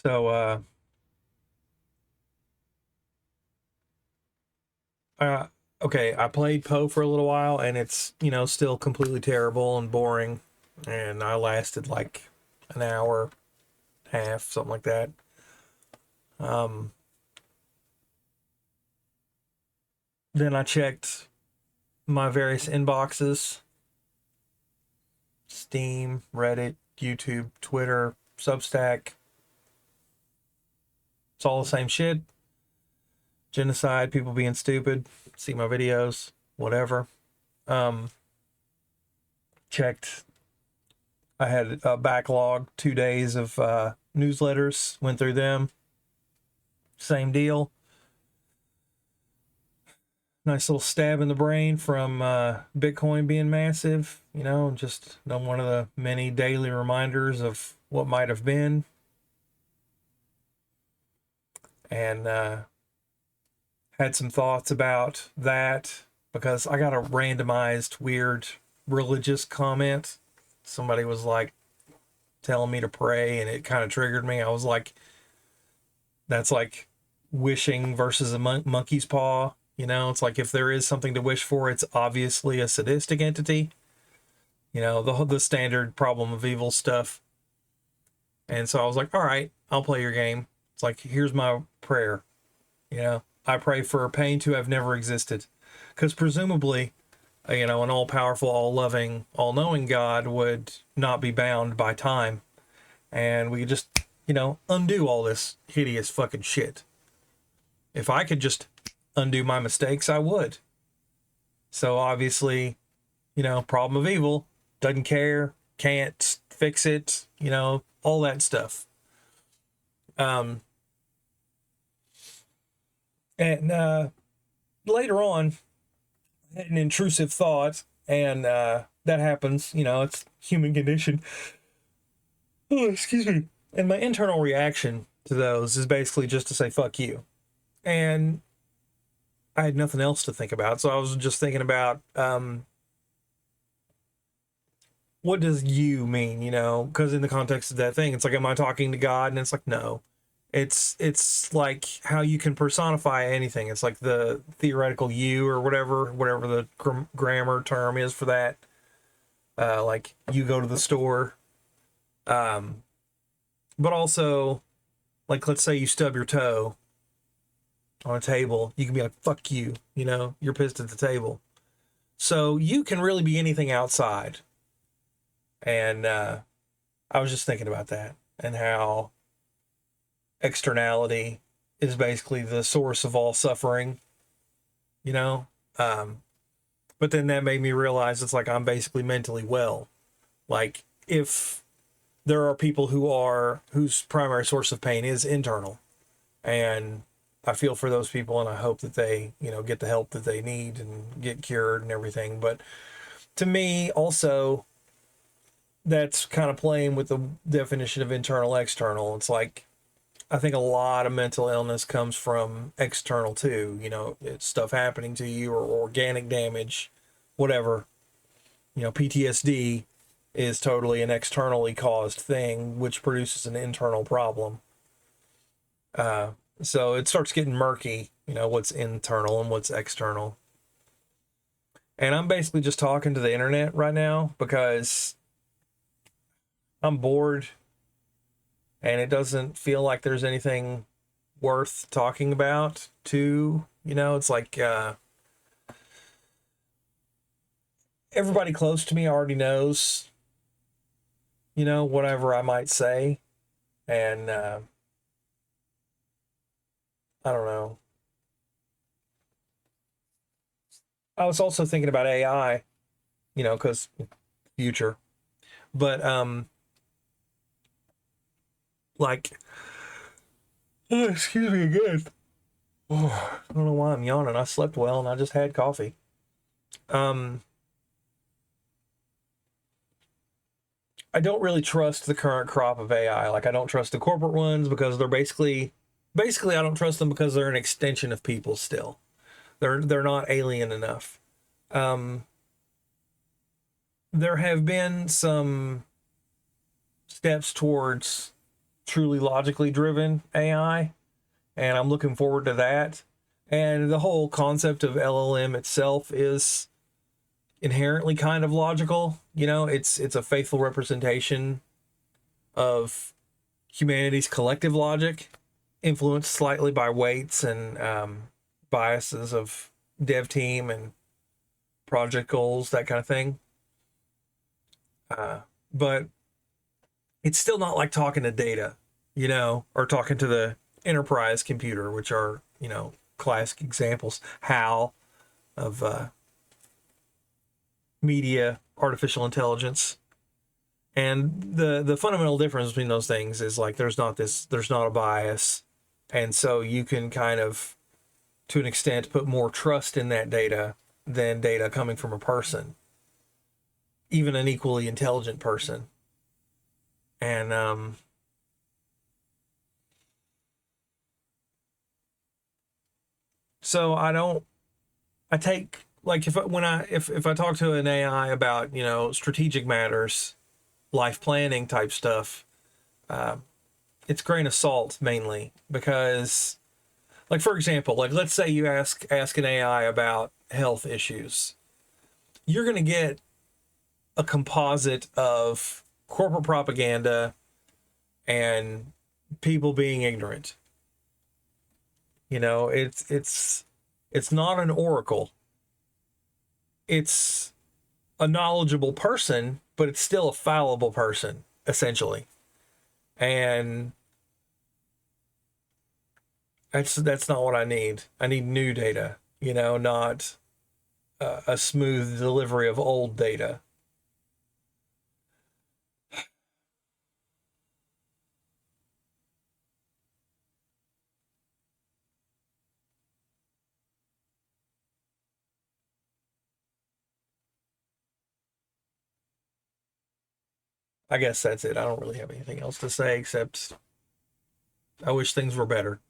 So, uh, okay, I played Poe for a little while, and it's, still completely terrible and boring. And I lasted like an hour, half, something like that. Um, then I checked my various inboxes: Steam, Reddit, YouTube, Twitter, Substack. It's all the same shit. Genocide, people being stupid, see my videos, whatever. Um, checked I had a backlog, 2 days of newsletters, went through them. Same deal. Nice little stab in the brain from Bitcoin being massive, just one of the many daily reminders of what might have been. And had some thoughts about that because I got a randomized, weird religious comment. Somebody was like telling me to pray, and it kind of triggered me. I was like, that's like wishing versus a monkey's paw. It's like if there is something to wish for, it's obviously a sadistic entity. The standard problem of evil stuff. And so I was like, all right, I'll play your game. It's like, here's my prayer. I pray for pain to have never existed. Because presumably, an all powerful, all loving, all knowing God would not be bound by time. And we could just, undo all this hideous fucking shit. If I could just undo my mistakes, I would. So obviously, problem of evil, doesn't care, can't fix it, all that stuff. And later on, I had an intrusive thought, and that happens, it's human condition. Oh, excuse me. And my internal reaction to those is basically just to say, fuck you. And I had nothing else to think about. So I was just thinking about what does you mean, because in the context of that thing, it's like, am I talking to God? And it's like, no. It's like how you can personify anything. It's like the theoretical you or whatever the grammar term is for that. Like you go to the store. But also, like, let's say you stub your toe on a table, you can be like, fuck you, you're pissed at the table. So you can really be anything outside. And I was just thinking about that and how externality is basically the source of all suffering, you know? But then that made me realize it's like I'm basically mentally well. Like, if there are people whose primary source of pain is internal, and I feel for those people, and I hope that they, get the help that they need and get cured and everything. But to me, also, that's kind of playing with the definition of internal, external. It's like, I think a lot of mental illness comes from external too. It's stuff happening to you or organic damage, whatever. PTSD is totally an externally caused thing, which produces an internal problem. So it starts getting murky, what's internal and what's external. And I'm basically just talking to the internet right now because I'm bored and it doesn't feel like there's anything worth talking about too. It's like everybody close to me already knows, whatever I might say. And I don't know. I was also thinking about AI, because future. But like, oh, excuse me again. Oh, I don't know why I'm yawning. I slept well and I just had coffee. I don't really trust the current crop of AI. Like, I don't trust the corporate ones because they're basically I don't trust them because they're an extension of people still. They're not alien enough. There have been some steps towards truly logically driven AI, and I'm looking forward to that. And the whole concept of LLM itself is inherently kind of logical. You know, it's a faithful representation of humanity's collective logic, influenced slightly by weights and biases of dev team and project goals, that kind of thing. But it's still not like talking to data, you know, or talking to the enterprise computer, which are, you know, classic examples. HAL of media artificial intelligence. And the fundamental difference between those things is like there's not a bias, and so you can kind of, to an extent, put more trust in that data than data coming from a person, even an equally intelligent person. And so I take, like, if I talk to an AI about, you know, strategic matters, life planning type stuff, it's grain of salt mainly, because, like, for example, like, let's say you ask an AI about health issues, you're going to get a composite of corporate propaganda and people being ignorant. You know, it's not an oracle. It's a knowledgeable person, but it's still a fallible person, essentially. And that's not what I need. I need new data, you know, not a smooth delivery of old data. I guess that's it. I don't really have anything else to say except I wish things were better.